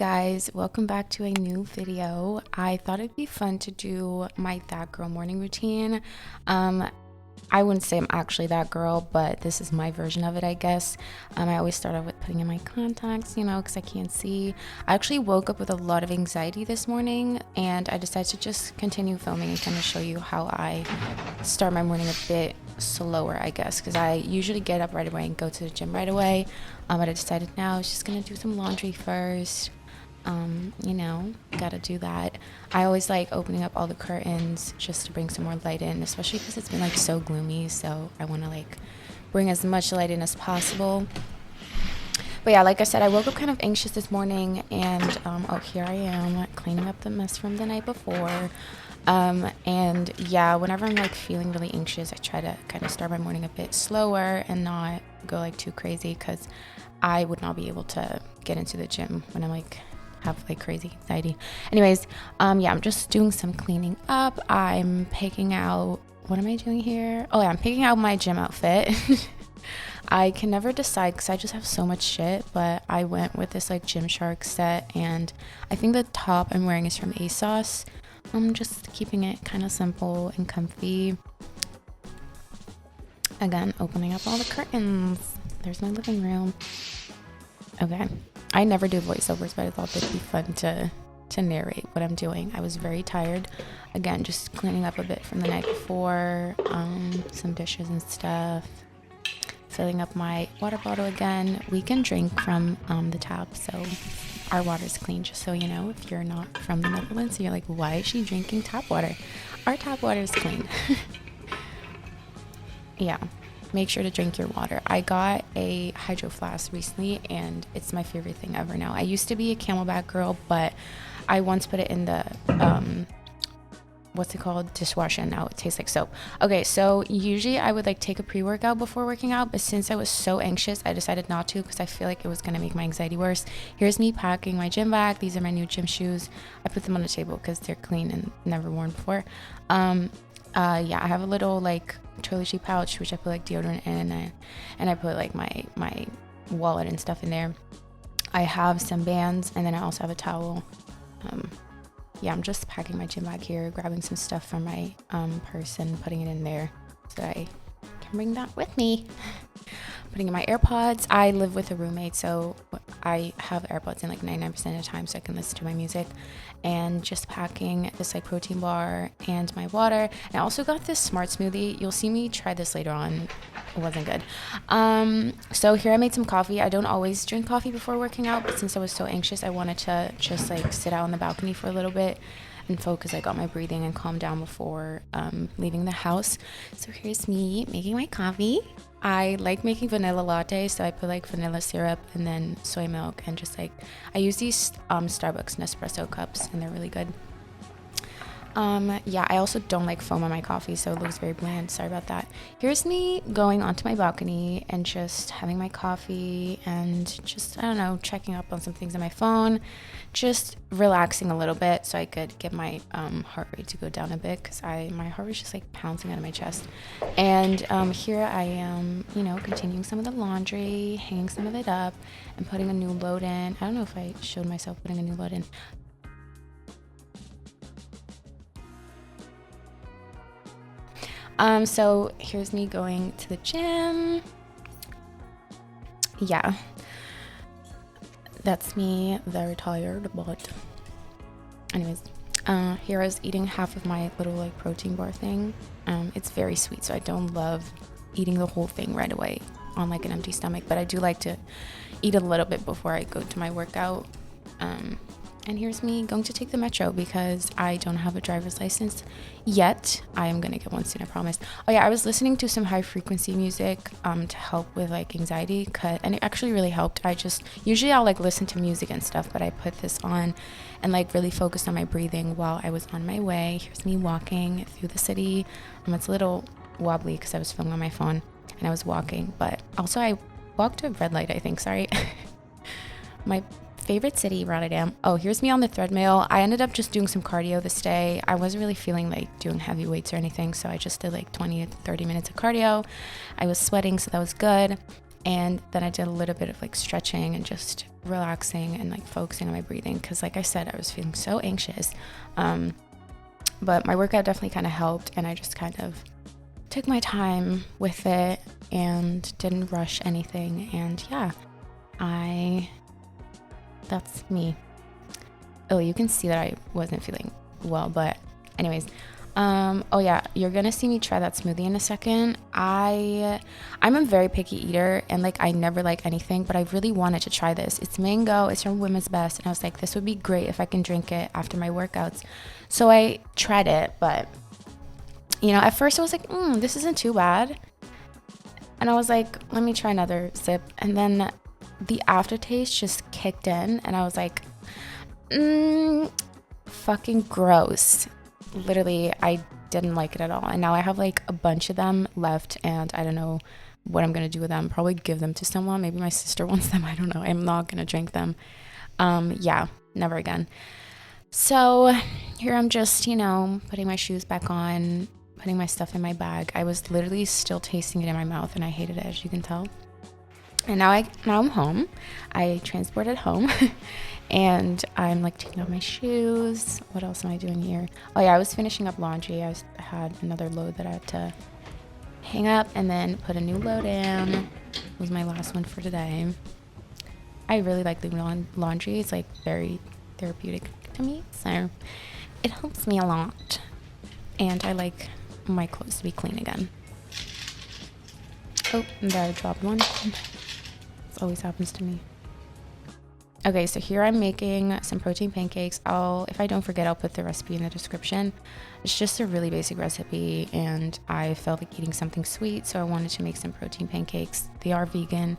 guys, welcome back to a new video. I thought it'd be fun to do my that girl morning routine. I wouldn't say I'm actually that girl, but this is my version of it, I guess. I always start off with putting in my contacts, because I can't see. I actually woke up with a lot of anxiety this morning, and I decided to just continue filming and kind of show you how I start my morning a bit slower, I guess, because I usually get up right away and go to the gym right away. But I decided now I was just gonna do some laundry first. Gotta do that. I always like opening up all the curtains just to bring some more light in, especially because it's been like so gloomy, so I want to like bring as much light in as possible. But yeah, like I said, I woke up kind of anxious this morning, and here I am cleaning up the mess from the night before. And yeah, whenever I'm like feeling really anxious, I try to kind of start my morning a bit slower and not go like too crazy, because I would not be able to get into the gym when I'm like have like crazy anxiety. Anyways, I'm just doing some cleaning up. I'm picking out, what am I doing here? Oh yeah, I'm picking out my gym outfit. I can never decide because I just have so much shit, but I went with this like Gymshark set, and I think the top I'm wearing is from ASOS. I'm just keeping it kind of simple and comfy. Again, opening up all the curtains. There's my living room. Okay, I never do voiceovers, but I thought it'd be fun to narrate what I'm doing. I was very tired. Again, just cleaning up a bit from the night before, some dishes and stuff. Filling up my water bottle again. We can drink from the tap, so our water's clean, just so you know. If you're not from the Netherlands and you're like, why is she drinking tap water? Our tap water is clean. Yeah. Make sure to drink your water. I got a hydro flask recently, and it's my favorite thing ever now. I used to be a Camelback girl, but I once put it in the what's it called, dishwasher, and now it tastes like soap. Okay, so usually I would like take a pre-workout before working out, but since I was so anxious, I decided not to, because I feel like it was gonna make my anxiety worse. Here's me packing my gym bag. These are my new gym shoes. I put them on the table because they're clean and never worn before. I have a little like toiletry pouch which I put like deodorant in, and I put like my wallet and stuff in there. I have some bands, and then I also have a towel. I'm just packing my gym bag here, grabbing some stuff from my purse and putting it in there so that I can bring that with me. Putting in my AirPods. I live with a roommate, so I have AirPods in like 99% of the time so I can listen to my music. And just packing this like protein bar and my water. And I also got this smart smoothie. You'll see me try this later on. It wasn't good. So here I made some coffee. I don't always drink coffee before working out, but since I was so anxious, I wanted to just like sit out on the balcony for a little bit and focus like on my breathing and calm down before leaving the house. So here's me making my coffee. I like making vanilla latte, so I put like vanilla syrup and then soy milk, and just like I use these Starbucks Nespresso cups, and they're really good. I also don't like foam on my coffee, so it looks very bland. Sorry about that. Here's me going onto my balcony and just having my coffee and just, I don't know, checking up on some things on my phone, just relaxing a little bit so I could get my heart rate to go down a bit, because my heart rate's just like pouncing out of my chest. And here I am, continuing some of the laundry, hanging some of it up, and putting a new load in. I don't know if I showed myself putting a new load in. So here's me going to the gym. Yeah, that's me, very tired, but anyways, here I was eating half of my little like protein bar thing. It's very sweet, so I don't love eating the whole thing right away on like an empty stomach, but I do like to eat a little bit before I go to my workout. And here's me going to take the metro because I don't have a driver's license yet. I am going to get one soon, I promise. Oh yeah, I was listening to some high frequency music to help with like anxiety, and it actually really helped. Usually I'll like listen to music and stuff, but I put this on and like really focused on my breathing while I was on my way. Here's me walking through the city. It's a little wobbly because I was filming on my phone and I was walking, but also I walked to a red light, I think, sorry. My favorite city, Rotterdam. Oh, here's me on the treadmill. I ended up just doing some cardio this day. I wasn't really feeling like doing heavy weights or anything, so I just did like 20 to 30 minutes of cardio. I was sweating, so that was good. And then I did a little bit of like stretching and just relaxing and like focusing on my breathing, because like I said, I was feeling so anxious. But my workout definitely kind of helped, and I just kind of took my time with it and didn't rush anything. And yeah, that's me. Oh, you can see that I wasn't feeling well, but anyways, oh yeah, you're gonna see me try that smoothie in a second. I'm a very picky eater, and like I never like anything, but I really wanted to try this. It's mango, it's from Women's Best, and I was like, this would be great if I can drink it after my workouts. So I tried it, but you know, at first I was like, this isn't too bad. And I was like, let me try another sip. And then the aftertaste just kicked in, and I was like, fucking gross. Literally, I didn't like it at all. And now I have like a bunch of them left, and I don't know what I'm gonna do with them. Probably give them to someone. Maybe my sister wants them. I don't know. I'm not gonna drink them. Yeah, never again. So here I'm just, you know, putting my shoes back on, putting my stuff in my bag. I was literally still tasting it in my mouth, and I hated it, as you can tell. And now I'm home. I transported home. And I'm like taking off my shoes. What else am I doing here? Oh yeah, I was finishing up laundry. I had another load that I had to hang up and then put a new load in. It was my last one for today. I really like doing laundry. It's like very therapeutic to me. So it helps me a lot. And I like my clothes to be clean again. Oh, and there I dropped one. This always happens to me. Okay, so here I'm making some protein pancakes. If I don't forget, I'll put the recipe in the description. It's just a really basic recipe, and I felt like eating something sweet, so I wanted to make some protein pancakes. They are vegan.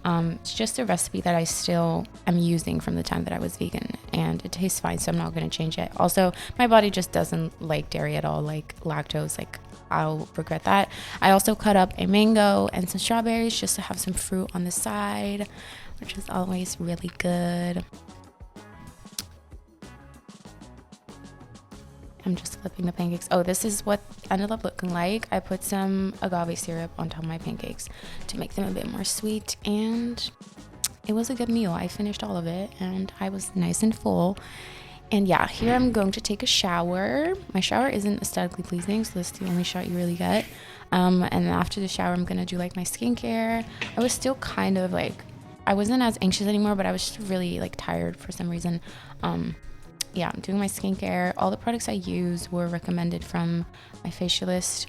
It's just a recipe that I still am using from the time that I was vegan, and it tastes fine, so I'm not going to change it. Also, my body just doesn't like dairy at all, like lactose, like I'll regret that. I also cut up a mango and some strawberries just to have some fruit on the side, which is always really good. I'm just flipping the pancakes. Oh, this is what ended up looking like. I put some agave syrup on top of my pancakes to make them a bit more sweet, and it was a good meal. I finished all of it, and I was nice and full. And yeah, here I'm going to take a shower. My shower isn't aesthetically pleasing, so this is the only shot you really get. And then after the shower, I'm gonna do like my skincare. I was still kind of like, I wasn't as anxious anymore, but I was just really like tired for some reason. Yeah, I'm doing my skincare. All the products I use were recommended from my facialist.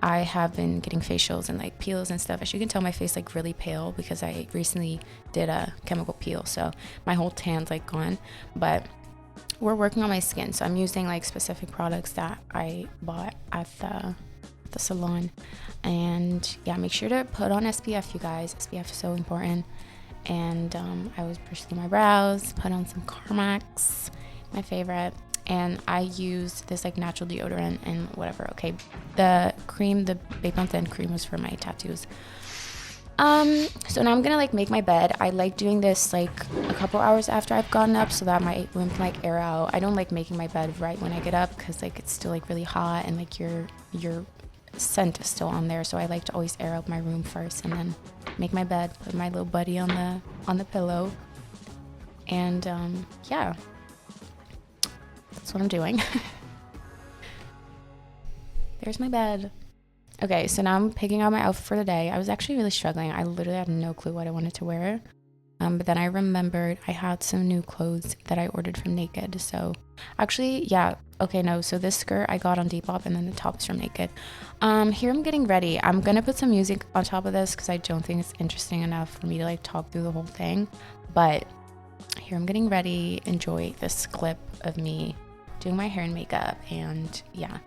I have been getting facials and like peels and stuff. As you can tell, my face like really pale because I recently did a chemical peel, so my whole tan's like gone. But we're working on my skin, so I'm using like specific products that I bought at the salon. And yeah, make sure to put on SPF, you guys. SPF is so important. And I was brushing my brows, put on some Carmex, my favorite, and I use this like natural deodorant and whatever. Okay, the cream, the Babe Mountain cream, was for my tattoos. So now I'm gonna like make my bed. I like doing this like a couple hours after I've gotten up, so that my room can like air out. I don't like making my bed right when I get up, because like it's still like really hot, and like your scent is still on there. So I like to always air out my room first, and then make my bed, put my little buddy on the pillow, and yeah, that's what I'm doing. There's my bed. Okay, so now I'm picking out my outfit for the day. I was actually really struggling. I literally had no clue what I wanted to wear. But then I remembered I had some new clothes that I ordered from Naked. So actually, yeah, okay, no. So this skirt I got on Depop, and then the top is from Naked. Here I'm getting ready. I'm going to put some music on top of this because I don't think it's interesting enough for me to like talk through the whole thing. But here I'm getting ready. Enjoy this clip of me doing my hair and makeup, and yeah.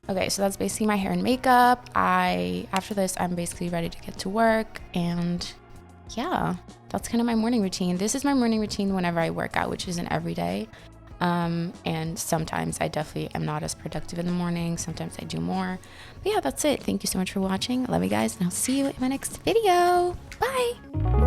Okay, so that's basically my hair and makeup. After this, I'm basically ready to get to work, and yeah, that's kind of my morning routine. This is my morning routine whenever I work out, which isn't every day. And sometimes I definitely am not as productive in the morning. Sometimes I do more. But yeah, that's it. Thank you so much for watching. I love you guys, and I'll see you in my next video. Bye.